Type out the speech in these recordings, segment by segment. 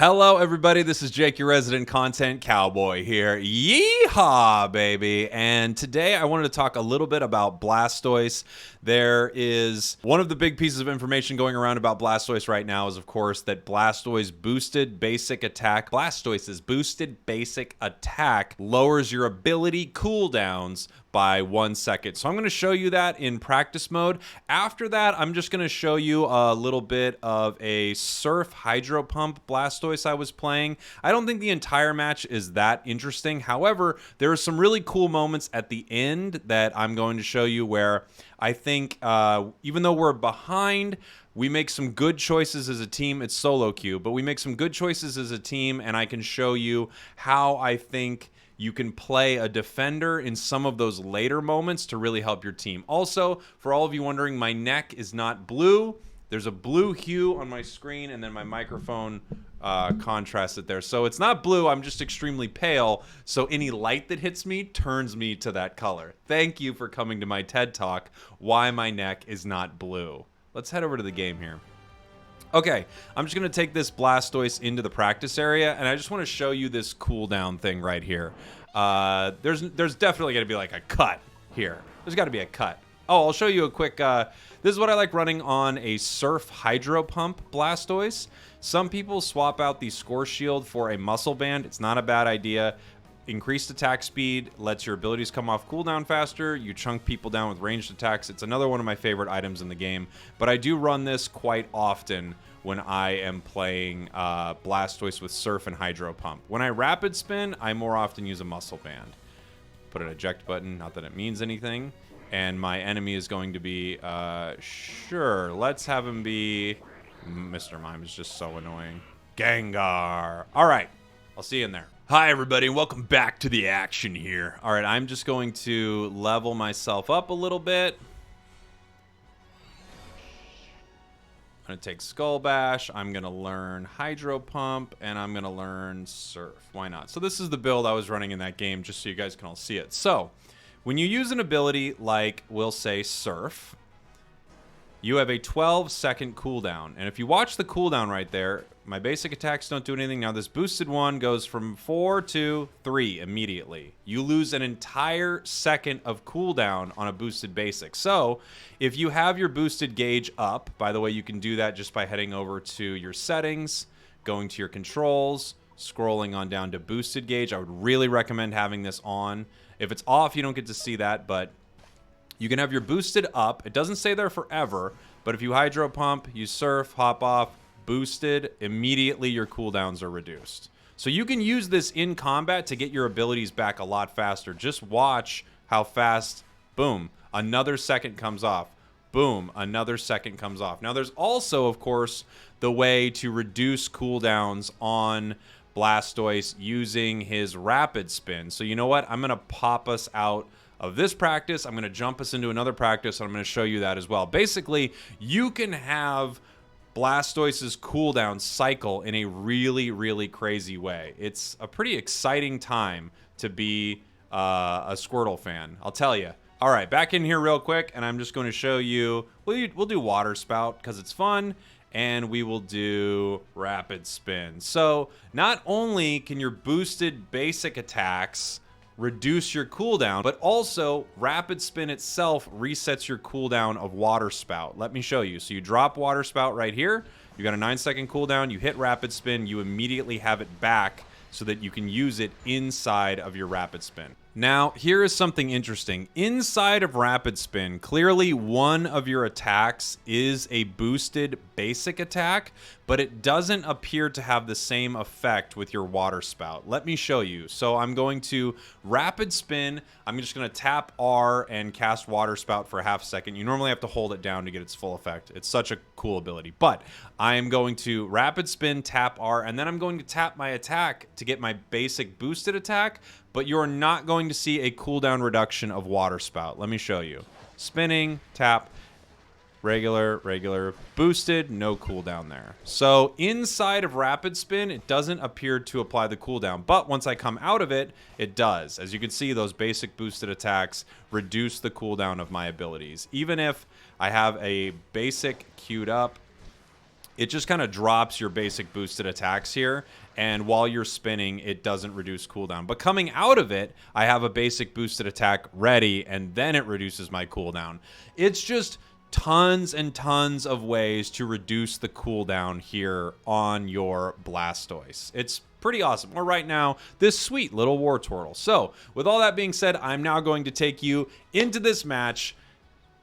Hello, everybody. This is Jake, your resident content cowboy here. Yeehaw, baby. And today I wanted to talk a little bit about Blastoise. There is one of the big pieces of information going around about Blastoise right now is, of course, that Blastoise's boosted basic attack lowers your ability cooldowns by 1 second. So I'm going to show you that in practice mode. After that, I'm just going to show you a little bit of a Surf Hydro Pump Blastoise I was playing. I don't think the entire match is that interesting. However, there are some really cool moments at the end that I'm going to show you where I think even though we're behind, we make some good choices as a team. It's solo queue, but we make some good choices as a team, and I can show you how I think you can play a defender in some of those later moments to really help your team. Also, for all of you wondering, my neck is not blue. There's a blue hue on my screen, and then my microphone contrasts it there. So it's not blue. I'm just extremely pale. So any light that hits me turns me to that color. Thank you for coming to my TED Talk, Why My Neck is Not Blue. Let's head over to the game here. Okay, I'm just going to take this Blastoise into the practice area, and I just want to show you this cooldown thing right here. There's definitely going to be like a cut here. There's got to be a cut. Oh, I'll show you a quick... this is what I like running on a Surf Hydro Pump Blastoise. Some people swap out the Score Shield for a Muscle Band. It's not a bad idea. Increased attack speed lets your abilities come off cooldown faster. You chunk people down with ranged attacks. It's another one of my favorite items in the game. But I do run this quite often when I am playing Blastoise with Surf and Hydro Pump. When I Rapid Spin, I more often use a Muscle Band. Put an eject button, not that it means anything. And my enemy is going to be, sure, let's have him be... Mr. Mime is just so annoying. Gengar. All right, I'll see you in there. Hi, everybody, and welcome back to the action here. All right, I'm just going to level myself up a little bit. I'm going to take Skull Bash. I'm going to learn Hydro Pump, and I'm going to learn Surf. Why not? So this is the build I was running in that game, just so you guys can all see it. So when you use an ability like, we'll say, Surf, you have a 12-second cooldown. And if you watch the cooldown right there, my basic attacks don't do anything. Now this boosted one goes from 4 to 3 immediately. You lose an entire second of cooldown on a boosted basic. So if you have your boosted gauge up, by the way, you can do that just by heading over to your settings, going to your controls, scrolling on down to boosted gauge. I would really recommend having this on. If it's off, you don't get to see that, but you can have your boosted up. It doesn't stay there forever, but if you Hydro Pump, you Surf, hop off, boosted, immediately your cooldowns are reduced. So you can use this in combat to get your abilities back a lot faster. Just watch how fast, boom, another second comes off. Boom, another second comes off. Now there's also, of course, the way to reduce cooldowns on Blastoise using his Rapid Spin. So you know what? I'm going to pop us out of this practice. I'm going to jump us into another practice, and I'm going to show you that as well. Basically, you can have Blastoise's cooldown cycle in a really, really crazy way. It's a pretty exciting time to be a Squirtle fan, I'll tell you. All right, back in here real quick, and I'm just going to show you. We'll do Water Spout because it's fun, and we will do Rapid Spin. So not only can your boosted basic attacks reduce your cooldown, but also Rapid Spin itself resets your cooldown of Water Spout. Let me show you. So you drop Water Spout right here. You got a 9-second cooldown. You hit Rapid Spin. You immediately have it back so that you can use it inside of your Rapid Spin. Now, here is something interesting. Inside of Rapid Spin, clearly one of your attacks is a boosted basic attack, but it doesn't appear to have the same effect with your Water Spout. Let me show you. So I'm going to Rapid Spin. I'm just going to tap R and cast Water Spout for a half second. You normally have to hold it down to get its full effect. It's such a cool ability. But I am going to Rapid Spin, tap R, and then I'm going to tap my attack to get my basic boosted attack, but you're not going to see a cooldown reduction of Water Spout. Let me show you. Spinning, tap, regular, boosted, no cooldown there. So inside of Rapid Spin, it doesn't appear to apply the cooldown, but once I come out of it, it does. As you can see, those basic boosted attacks reduce the cooldown of my abilities. Even if I have a basic queued up, it just kind of drops your basic boosted attacks here. And while you're spinning, it doesn't reduce cooldown. But coming out of it, I have a basic boosted attack ready, and then it reduces my cooldown. It's just tons and tons of ways to reduce the cooldown here on your Blastoise. It's pretty awesome. Or right now, this sweet little Wartortle. So, with all that being said, I'm now going to take you into this match,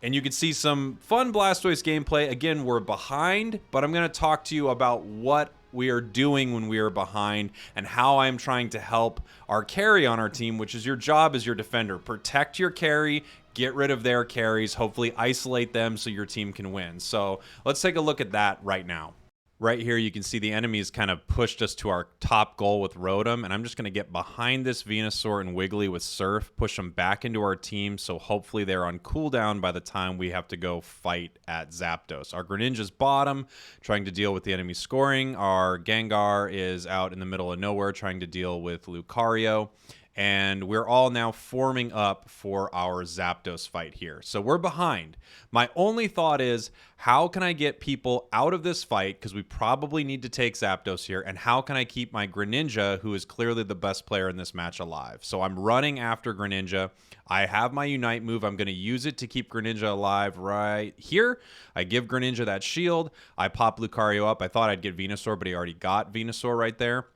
and you can see some fun Blastoise gameplay. Again, we're behind, but I'm going to talk to you about what we are doing when we are behind and how I'm trying to help our carry on our team, which is your job as your defender. Protect your carry, get rid of their carries, hopefully isolate them so your team can win. So let's take a look at that right now. Right here, you can see the enemies kind of pushed us to our top goal with Rotom, and I'm just going to get behind this Venusaur and Wiggly with Surf, push them back into our team, so hopefully they're on cooldown by the time we have to go fight at Zapdos. Our Greninja's bottom, trying to deal with the enemy scoring. Our Gengar is out in the middle of nowhere, trying to deal with Lucario. And we're all now forming up for our Zapdos fight here. So we're behind. My only thought is, how can I get people out of this fight? Because we probably need to take Zapdos here. And how can I keep my Greninja, who is clearly the best player in this match, alive? So I'm running after Greninja. I have my Unite move. I'm going to use it to keep Greninja alive right here. I give Greninja that shield. I pop Lucario up. I thought I'd get Venusaur, but he already got Venusaur right there.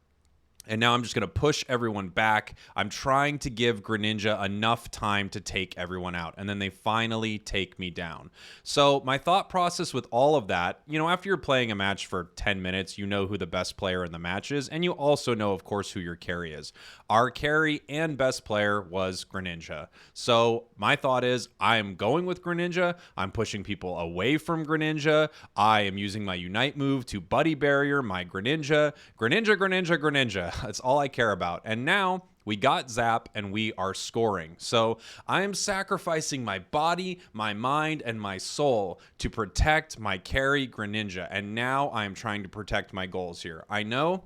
And now I'm just going to push everyone back. I'm trying to give Greninja enough time to take everyone out. And then they finally take me down. So my thought process with all of that, you know, after you're playing a match for 10 minutes, you know who the best player in the match is. And you also know, of course, who your carry is. Our carry and best player was Greninja. So my thought is, I'm going with Greninja. I'm pushing people away from Greninja. I am using my Unite move to Buddy Barrier my Greninja. Greninja. That's all I care about. And now we got Zap and we are scoring. So I am sacrificing my body, my mind, and my soul to protect my carry Greninja. And now I am trying to protect my goals here. I know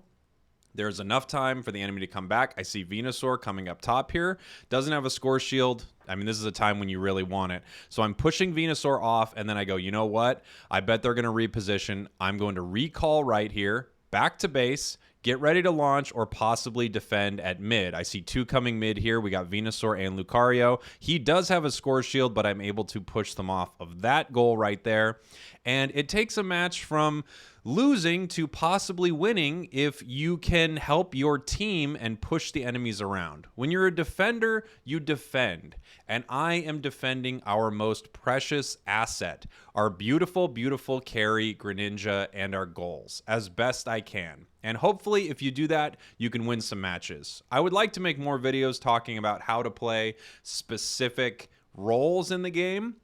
there's enough time for the enemy to come back. I see Venusaur coming up top here. Doesn't have a score shield. I mean, this is a time when you really want it. So I'm pushing Venusaur off, and then I go, you know what? I bet they're going to reposition. I'm going to recall right here, back to base, get ready to launch or possibly defend at mid. I see two coming mid here. We got Venusaur and Lucario. He does have a score shield, but I'm able to push them off of that goal right there. And it takes a match from losing to possibly winning if you can help your team and push the enemies around. When you're a defender, you defend. And I am defending our most precious asset, our beautiful, beautiful carry, Greninja, and our goals as best I can. And hopefully, if you do that, you can win some matches. I would like to make more videos talking about how to play specific roles in the game.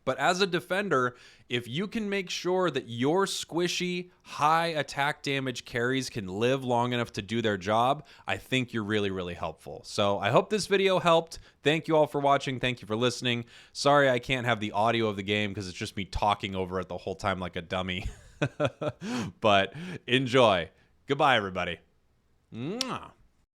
But as a defender, if you can make sure that your squishy, high attack damage carries can live long enough to do their job, I think you're really, really helpful. So I hope this video helped. Thank you all for watching. Thank you for listening. Sorry I can't have the audio of the game because it's just me talking over it the whole time like a dummy. But enjoy. Goodbye, everybody. Mwah.